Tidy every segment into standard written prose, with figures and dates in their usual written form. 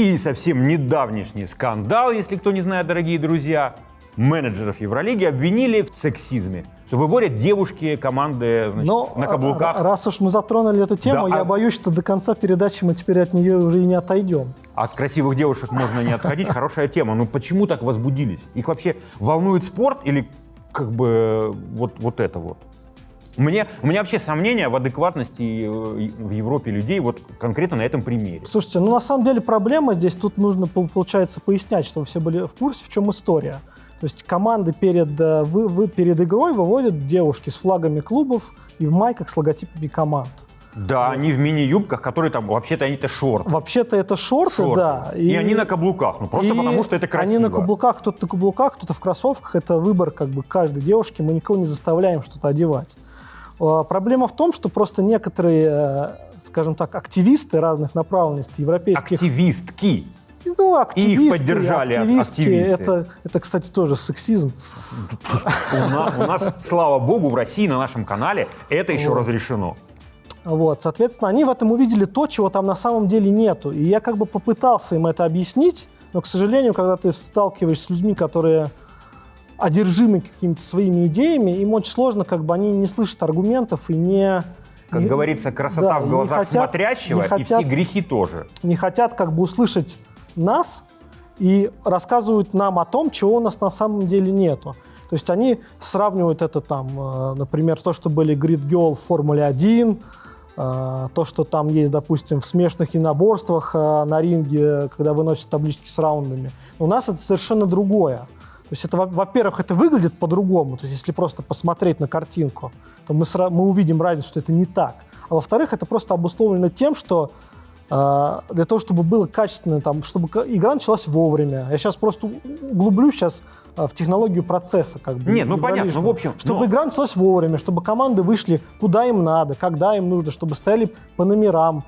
И совсем недавнешний скандал, если кто не знает, дорогие друзья, менеджеров Евролиги обвинили в сексизме, что выводят девушки команды, значит, на каблуках. Раз уж мы затронули эту тему, Да, я боюсь, что до конца передачи мы теперь от нее уже и не отойдем. От красивых девушек можно не отходить, хорошая тема. Но почему так возбудились? Их вообще волнует спорт или как бы вот это вот? У меня вообще сомнения в адекватности в Европе людей вот конкретно на этом примере. Слушайте, ну на самом деле проблема здесь, тут нужно, получается, пояснять, чтобы все были в курсе, в чем история. То есть команды перед игрой выводят девушки с флагами клубов и в майках с логотипами команд. Да, вот. Они в мини-юбках, которые там, вообще-то они-то шорты. Вообще-то это шорты, да. И они на каблуках, ну просто потому что это красиво. Они на каблуках, кто-то в кроссовках, это выбор как бы каждой девушки, мы никого не заставляем что-то одевать. Проблема в том, что просто некоторые, скажем так, активисты разных направленностей европейских... Активистки. Ну, активисты, и их поддержали активисты. Это, кстати, тоже сексизм. У нас, слава богу, в России на нашем канале это еще разрешено. Вот, соответственно, они в этом увидели то, чего там на самом деле нету. И я как бы попытался им это объяснить, но, к сожалению, когда ты сталкиваешься с людьми, которые одержимы какими-то своими идеями, им очень сложно, как бы они не слышат аргументов и не... Как говорится, красота в глазах смотрящего, и все грехи тоже. Не хотят как бы услышать нас и рассказывают нам о том, чего у нас на самом деле нету. То есть они сравнивают это там, например, то, что были Grid Girl в Формуле 1, то, что там есть, допустим, в смешанных единоборствах на ринге, когда выносят таблички с раундами. У нас это совершенно другое. То есть это, во-первых, это выглядит по-другому. То есть если просто посмотреть на картинку, то мы увидим разницу, что это не так. А во-вторых, это просто обусловлено тем, что для того, чтобы было качественно, там, чтобы игра началась вовремя. Я сейчас просто углублюсь в технологию процесса. Как бы, нет, ну понятно, ну в общем... Чтобы игра началась вовремя, чтобы команды вышли куда им надо, когда им нужно, чтобы стояли по номерам,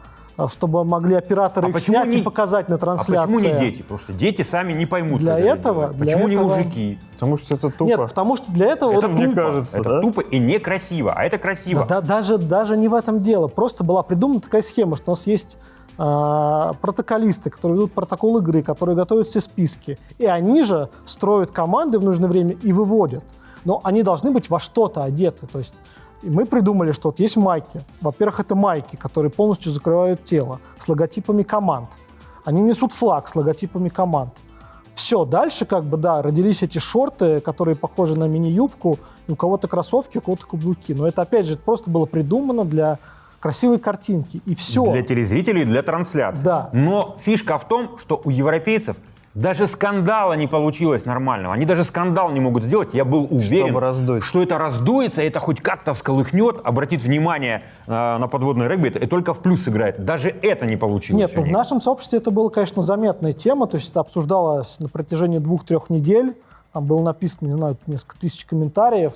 чтобы могли операторы их снять и показать на трансляции. А почему не дети? Потому что дети сами не поймут. Для этого... Почему не мужики? Потому что это тупо. Нет, потому что для этого... Это мне тупо. кажется, это тупо и некрасиво, а это красиво. Да, даже не в этом дело. Просто была придумана такая схема, что у нас есть протоколисты, которые ведут протокол игры, которые готовят все списки. И они же строят команды в нужное время и выводят. Но они должны быть во что-то одеты. То есть мы придумали, что вот есть майки. Во-первых, это майки, которые полностью закрывают тело с логотипами команд. Они несут флаг с логотипами команд. Все, дальше как бы, да, родились эти шорты, которые похожи на мини-юбку, и у кого-то кроссовки, у кого-то каблуки. Но это, опять же, просто было придумано для красивой картинки, и все. Для телезрителей, для трансляции. Да. Но фишка в том, что у европейцев даже скандала не получилось нормального. Они даже скандал не могут сделать. Я был уверен, что это раздуется, это хоть как-то всколыхнет, обратит внимание на подводный регби, и только в плюс играет. Даже это не получилось. Нет, ну, в нашем сообществе это была, конечно, заметная тема. То есть это обсуждалось на протяжении 2-3 недель. Там было написано, не знаю, несколько тысяч комментариев.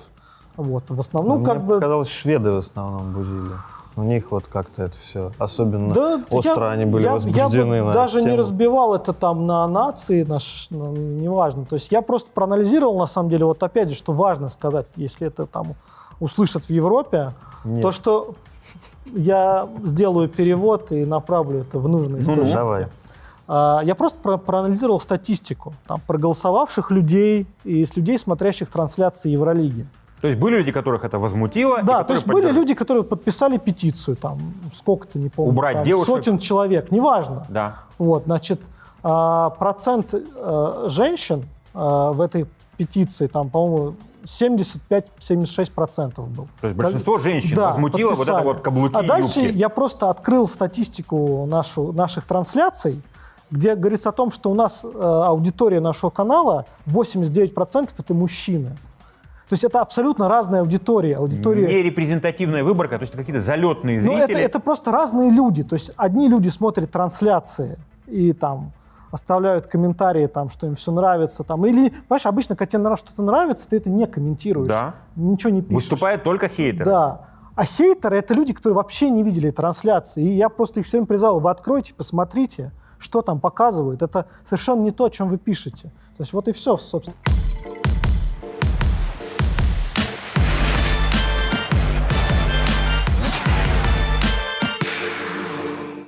Вот. В основном, как бы... казалось, шведы в основном будили. У них вот как-то это все, особенно остро они были возбуждены. Я даже не разбивал это там на нации, неважно. То есть я просто проанализировал, на самом деле, вот опять же, что важно сказать, если это там услышат в Европе, то, что я сделаю перевод и направлю это в нужный источник. Давай. Я просто проанализировал статистику там, проголосовавших людей и с людей, смотрящих трансляции Евролиги. То есть были люди, которых это возмутило? Да, то есть были люди, которые подписали петицию, там, сколько-то, не помню, убрать там, девушек. сотен человек, неважно. Да. Вот, значит, процент женщин в этой петиции, там, по-моему, 75-76% был. То есть большинство женщин возмутило подписали. Вот это вот каблуки и юбки. А дальше я просто открыл статистику наших трансляций, где говорится о том, что у нас аудитория нашего канала 89% это мужчины. То есть это абсолютно разная аудитория. Не репрезентативная выборка, то есть какие-то залетные зрители. Это просто разные люди. То есть одни люди смотрят трансляции и там оставляют комментарии, там, что им все нравится. Там, или, понимаешь, обычно, когда тебе что-то нравится, ты это не комментируешь. Да. Ничего не пишешь. Выступают только хейтеры. Да. А хейтеры — это люди, которые вообще не видели трансляции. И я просто их всем призывал: вы откройте, посмотрите, что там показывают. Это совершенно не то, о чем вы пишете. То есть вот и все, собственно.